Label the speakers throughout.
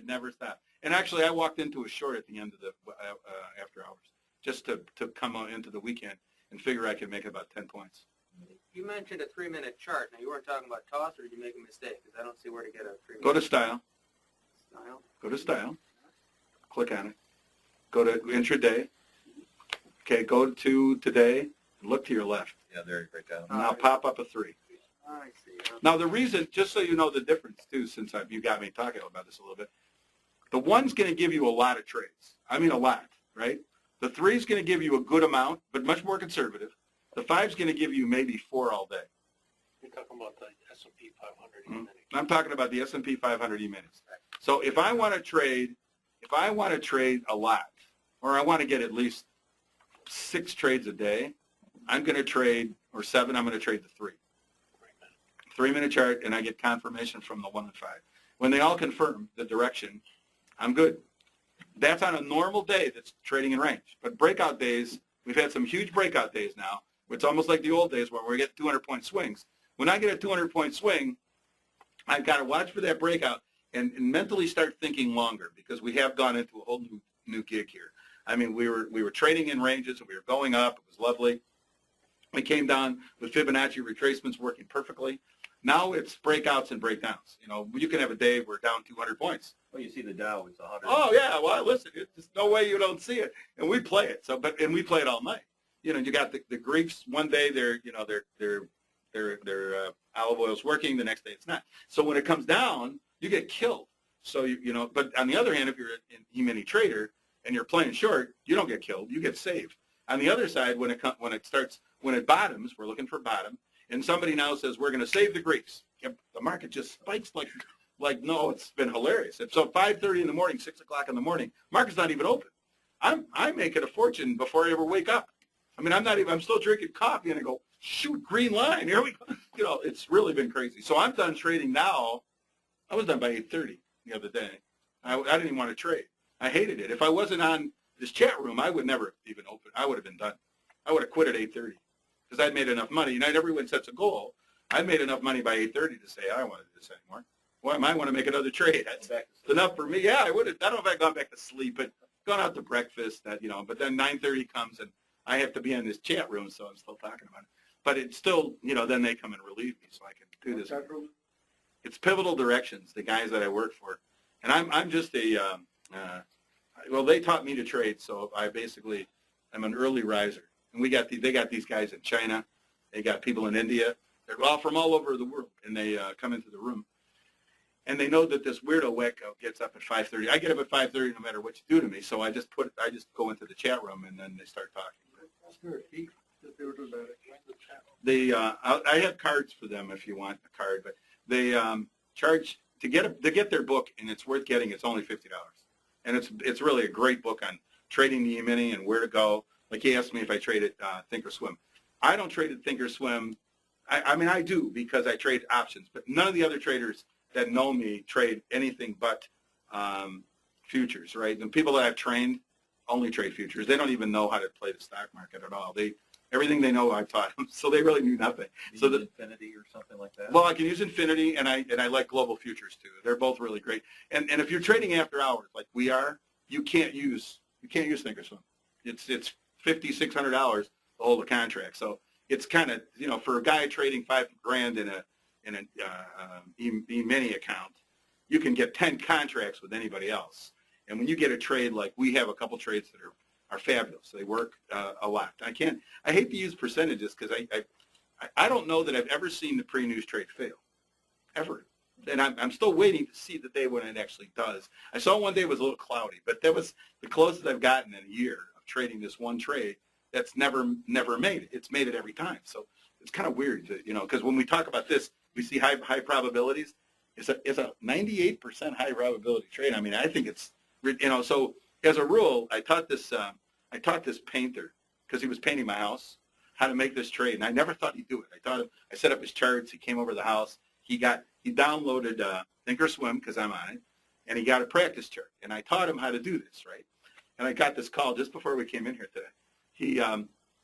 Speaker 1: It never stopped. And actually, I walked into a short at the end of the after hours just to come into the weekend and figure I could make about 10 points.
Speaker 2: You mentioned a 3-minute chart. Now, you weren't talking about toss, or did you make a mistake? Because I don't see where to get a 3-minute.
Speaker 1: Go to style.
Speaker 2: Style.
Speaker 1: Go to style. Click on it. Go to intraday. Okay, go to today and look to your left.
Speaker 3: Yeah, there, right down.
Speaker 1: Now pop up a 3.
Speaker 2: I see. Okay.
Speaker 1: Now the reason, just so you know the difference too, since you got me talking about this a little bit, the 1's going to give you a lot of trades. I mean a lot, right? The 3's going to give you a good amount, but much more conservative. The 5's going to give you maybe 4 all day.
Speaker 4: You're talking about the S&P 500
Speaker 1: Mm-hmm.
Speaker 4: E-mini.
Speaker 1: I'm talking about the S&P 500 E-minis. So if I want to trade a lot, or I want to get at least 6 trades a day, I'm going to trade, or 7, I'm going to trade the 3. 3-minute chart, and I get confirmation from the 1 and 5. When they all confirm the direction, I'm good. That's on a normal day that's trading in range. But breakout days, we've had some huge breakout days now. It's almost like the old days where we get 200-point swings. When I get a 200-point swing, I've got to watch for that breakout and mentally start thinking longer, because we have gone into a whole new gig here. I mean, we were trading in ranges and we were going up. It was lovely. We came down with Fibonacci retracements working perfectly. Now it's breakouts and breakdowns. You know, you can have a day where we're down 200 points.
Speaker 3: Well, you see the Dow is 100.
Speaker 1: Oh yeah, well listen, there's no way you don't see it, and we play it. And we play it all night. You know, you got the Greeks one day their olive oil's working, the next day it's not. So when it comes down, you get killed. So you know, but on the other hand, if you're an E-mini trader and you're playing short, you don't get killed, you get saved. On the other side, when it bottoms, we're looking for bottom, and somebody now says we're going to save the Greeks. The market just spikes like no, it's been hilarious. And so 5:30 in the morning, 6 o'clock in the morning, market's not even open. I'm making a fortune before I ever wake up. I mean, I'm still drinking coffee, and I go, shoot, green line, here we go. You know, it's really been crazy. So I'm done trading now. I was done by 8:30 the other day. I didn't even want to trade. I hated it. If I wasn't on this chat room, I would never even open. I would have been done. I would have quit at 8:30 because I'd made enough money. You know, everyone sets a goal. I'd made enough money by 8:30 to say I don't want to do this anymore. Well, I might want to make another trade. That's enough for me. Yeah, I would have. I don't know if I'd gone back to sleep, but gone out to breakfast. That, you know. But then 9:30 comes, and I have to be in this chat room, so I'm still talking about it. But it's still, you know, then they come and relieve me, so I can do this. It's Pivotal Directions, the guys that I work for, and I'm just a. Well, they taught me to trade, so I'm an early riser. And they got these guys in China, they got people in India. They're all from all over the world, and they come into the room. And they know that this weirdo wacko gets up at 5:30. I get up at 5:30 no matter what you do to me, so I just go into the chat room, and then they start talking. I have cards for them if you want a card, but they charge to get their book, and it's worth getting. It's only $50, and it's really a great book on trading the E-mini and where to go. Like he asked me if I traded Thinkorswim. I don't trade at Thinkorswim. I mean, I do because I trade options, but none of the other traders that know me trade anything but futures, right? And people that I've trained only trade futures. They don't even know how to play the stock market at all. Everything they know I've taught them, so they really knew nothing.
Speaker 3: So Infinity or something like that?
Speaker 1: Well, I can use Infinity, and I like global futures too. They're both really great. And if you're trading after hours like we are, you can't use Thinkorswim. It's $500, $600 to hold a contract. So it's kind of, you know, for a guy trading $5,000 in an E-mini account, you can get 10 contracts with anybody else. And when you get a trade, like we have a couple trades that are fabulous. They work a lot. I hate to use percentages because I don't know that I've ever seen the pre-news trade fail, ever. And I'm still waiting to see the day when it actually does. I saw one day it was a little cloudy, but that was the closest I've gotten in a year of trading this one trade that's never made it. It's made it every time. So it's kind of weird, you know, because when we talk about this, we see high probabilities. It's a 98% high probability trade. I mean, I think it's, you know, so as a rule, I taught this painter, because he was painting my house, how to make this trade, and I never thought he'd do it. I set up his charts. He came over to the house. He downloaded Thinkorswim because I'm on it, and he got a practice chart, and I taught him how to do this, right? And I got this call just before we came in here today.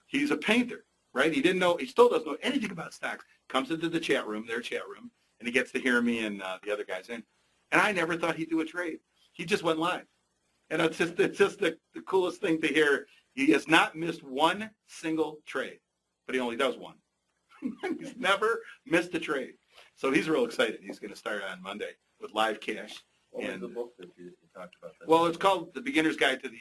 Speaker 1: He's a painter, right? He still doesn't know anything about stocks. Comes into the chat room, their chat room, and he gets to hear me and the other guys in. And I never thought he'd do a trade. he just went live. And it's just the coolest thing to hear. He has not missed one single trade, but he only does one. He's never missed a trade. So he's real excited. He's going to start on Monday with live cash.
Speaker 3: What was
Speaker 1: And-
Speaker 3: the book that you talked about?
Speaker 1: Well, it's called The Beginner's Guide to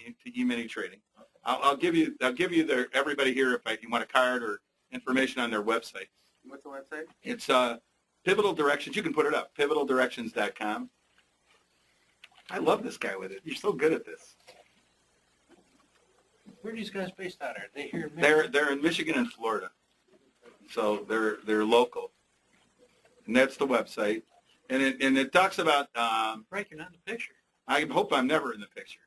Speaker 1: E-mini Trading. I'll give you everybody here if you want a card or information on their website.
Speaker 2: What's the website?
Speaker 1: It's Pivotal Directions. You can put it up, pivotaldirections.com. I love this guy with it. You're so good at this.
Speaker 4: Where are these guys based out of? Are they here in Michigan?
Speaker 1: They're in Michigan and Florida, so they're local, and that's the website. And it talks about.
Speaker 4: Frank, you're not in the picture.
Speaker 1: I hope I'm never in the picture.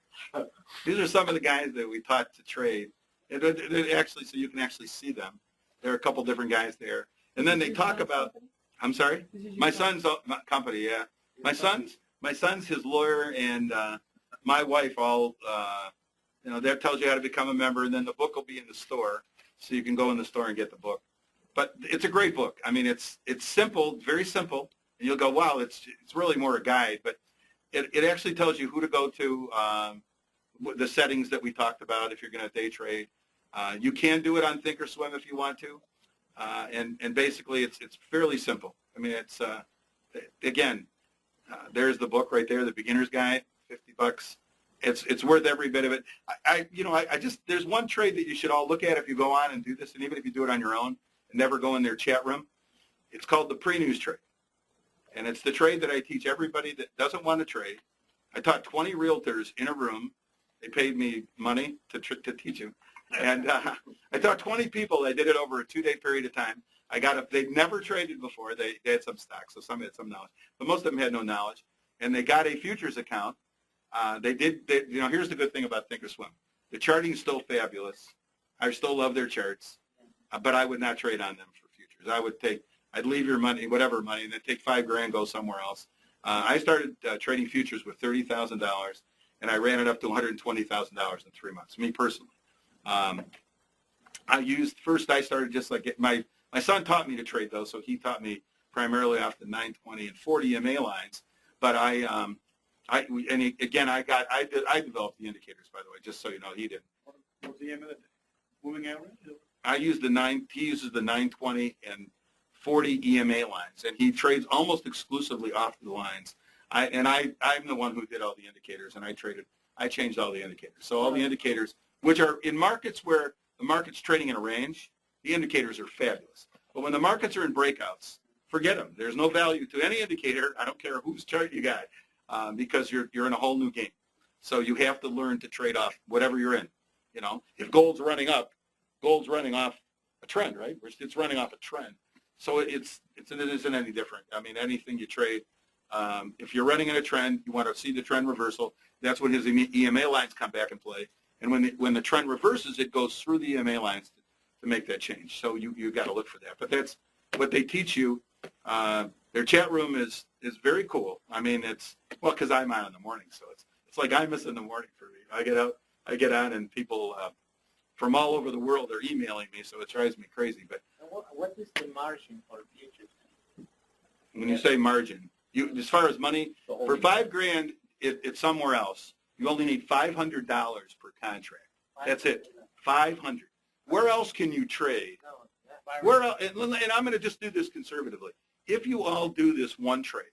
Speaker 1: These are some of the guys that we taught to trade. It actually, so you can actually see them. There are a couple different guys there, and then they talk about. I'm sorry, my son's company. Yeah, my son's his lawyer, and my wife all. That tells you how to become a member, and then the book will be in the store, so you can go in the store and get the book. But it's a great book. I mean, it's simple, very simple, and you'll go, wow, it's really more a guide. But it actually tells you who to go to, the settings that we talked about if you're going to day trade. You can do it on Thinkorswim if you want to, and basically it's fairly simple. I mean, it's again, there's the book right there, The Beginner's Guide, $50. It's worth every bit of it. I just there's one trade that you should all look at if you go on and do this, and even if you do it on your own and never go in their chat room. It's called the pre-news trade, and it's the trade that I teach everybody that doesn't want to trade. I taught 20 realtors in a room. They paid me money to teach them, and I taught 20 people. I did it over a 2-day period of time. They'd never traded before. They had some stock, so some had some knowledge, but most of them had no knowledge, and they got a futures account. Here's the good thing about Thinkorswim. The charting is still fabulous. I still love their charts, but I would not trade on them for futures. I'd leave your money, whatever money, and then take $5,000, go somewhere else. I started trading futures with $30,000, and I ran it up to $120,000 in 3 months, me personally. I started just like my son taught me to trade, though, so he taught me primarily off the 920 and 40 EMA lines, but I developed the indicators, by the way, just so you know, he didn't.
Speaker 5: What's the EMA? Moving average?
Speaker 1: He uses the 920 and 40 EMA lines, and he trades almost exclusively off the lines. I'm the one who did all the indicators, and I changed all the indicators. So all the indicators, which are in markets where the market's trading in a range, the indicators are fabulous. But when the markets are in breakouts, forget them. There's no value to any indicator. I don't care whose chart you got. Because you're in a whole new game. So you have to learn to trade off whatever you're in. If gold's running up, gold's running off a trend, right? It's running off a trend. So it isn't any different. I mean, anything you trade, if you're running in a trend, you want to see the trend reversal. That's when his EMA lines come back in play. And when the trend reverses, it goes through the EMA lines to make that change. So you got to look for that. But that's what they teach you. Their chat room is very cool. I mean, because I'm on in the morning, so it's like I miss in the morning for me. I get on, and people from all over the world are emailing me, so it drives me crazy. But
Speaker 2: What is the margin for futures?
Speaker 1: when you say margin, as far as money, for $5,000, it's somewhere else. You only need $500 per contract. That's it, 500. Where else can you trade? And I'm going to just do this conservatively. If you all do this one trade,